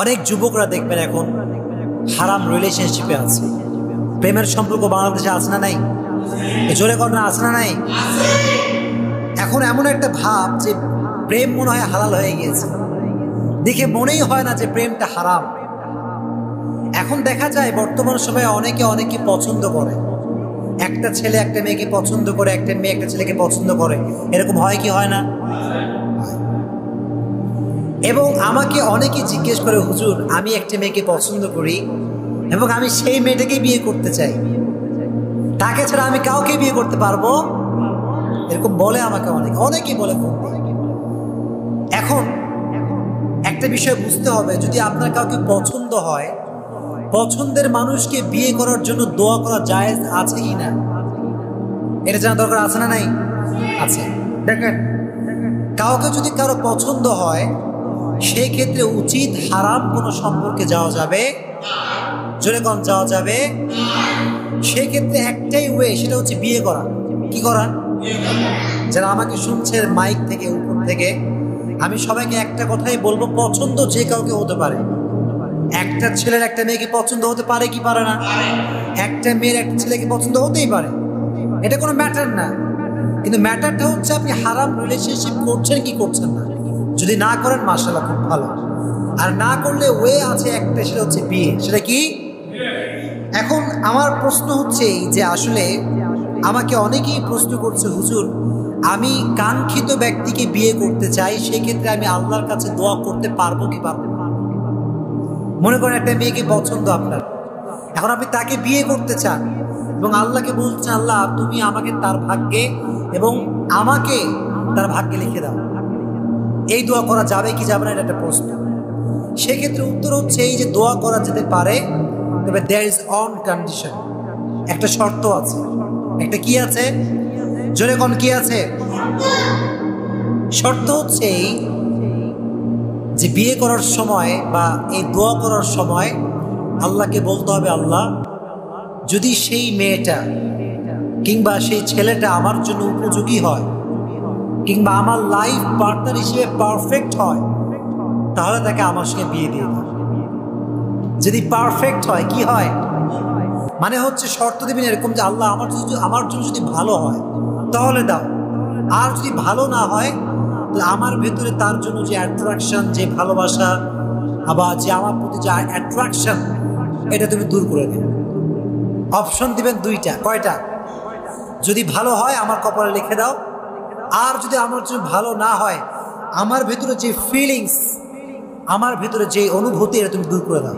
অনেক যুবকরা দেখবেন এখন হারাম রিলেশনশিপে আছে। প্রেমের সম্পর্ক বাংলাদেশে আছে না নাই? জোরে কর না, আছে না নাই? এখন এমন একটা ভাব যে প্রেম মনে হয় হালাল হয়ে গিয়েছে, দেখে মনেই হয় না যে প্রেমটা হারাম। এখন দেখা যায় বর্তমান সময়ে অনেকে অনেকে পছন্দ করে, একটা ছেলে একটা মেয়েকে পছন্দ করে, একটা মেয়ে একটা ছেলেকে পছন্দ করে, এরকম হয় কি হয় না? এবং আমাকে অনেকে জিজ্ঞেস করে, হুজুর আমি একটা মেয়েকে পছন্দ করি এবং আমি সেই মেয়েটাকে বিয়ে করতে চাই, তাকে ছাড়া আমি কাউকে বিয়ে করতে পারবো? এরকম বলে আমাকে অনেকেই বলে। এখন একটা বিষয় বুঝতে হবে, যদি আপনার কাউকে পছন্দ হয়, পছন্দের মানুষকে বিয়ে করার জন্য দোয়া করা জায়েজ আছে কি না, এটা জানা দরকার আছে না নাই? আছে। দেখেন, কাউকে যদি কারো পছন্দ হয়, সেই ক্ষেত্রে উচিত হারাম কোনো সম্পর্কে যাওয়া যাবে, জোরে কোন যাওয়া যাবে। সেক্ষেত্রে একটাই ওয়ে, সেটা হচ্ছে বিয়ে করা। কি করা? যারা আমাকে শুনছে মাইক থেকে, উপর থেকে, আমি সবাইকে একটা কথাই বলবো, পছন্দ যে কাউকে হতে পারে। একটা ছেলের একটা মেয়েকে পছন্দ হতে পারে কি পারে না? একটা মেয়ের একটা ছেলেকে পছন্দ হতেই পারে, এটা কোনো ম্যাটার না। কিন্তু ম্যাটারটা হচ্ছে আপনি হারাম রিলেশনশিপ করছেন কি করছেন না। যদি না করেন মাশাআল্লাহ খুব ভালো, আর না করলে ওয়ে আছে একটা, সেটা হচ্ছে বিয়ে। সেটা কি? এখন আমার প্রশ্ন হচ্ছে যে আসলে আমাকে অনেকেই প্রশ্ন করছে, হুজুর আমি কাঙ্ক্ষিত ব্যক্তিকে বিয়ে করতে চাই, সেক্ষেত্রে আমি আল্লাহর কাছে দোয়া করতে পারবো কি পারবো না? মনে করেন একটা মেয়েকে পছন্দ আপনার, এখন আপনি তাকে বিয়ে করতে চান এবং আল্লাহকে বলছেন, আল্লাহ তুমি আমাকে তার ভাগ্যে এবং আমাকে তার ভাগ্যে লিখে দাও, এই দোয়া করা যাবে কি যাবে না, এটা একটা প্রশ্ন। সেক্ষেত্রে উত্তর হচ্ছে এই যে দোয়া করা যেতে পারে, তবে দেয়ার ইজ অন কন্ডিশন, একটা শর্ত আছে। একটা কি আছে? জোরে কোন কি আছে? শর্ত হচ্ছে এই যে বিয়ে করার সময় বা এই দোয়া করার সময় আল্লাহকে বলতে হবে, আল্লাহ যদি সেই মেয়েটা কিংবা সেই ছেলেটা আমার জন্য উপযোগী হয় কিংবা আমার লাইফ পার্টনার হিসেবে পারফেক্ট হয়, তাহলে তাকে আমার সঙ্গে বিয়ে দিয়ে দাও। যদি পারফেক্ট হয়, কি হয় মানে হচ্ছে শর্ত দেবেন এরকম যে আল্লাহ আমার জন্য যদি ভালো হয় তাহলে দাও, আর যদি ভালো না হয় তাহলে আমার ভেতরে তার জন্য যে অ্যাট্রাকশন, যে ভালোবাসা, আবার যে আমার প্রতি যে অ্যাট্রাকশন, এটা তুমি দূর করে দেবে। অপশন দিবেন দুইটা। কয়টা? যদি ভালো হয় আমার কপালে লিখে দাও, আর যদি আমার জন্য ভালো না হয়, আমার ভেতরে যে ফিলিংস, আমার ভেতরে যে অনুভূতি, এটা তুমি দূর করে দাও।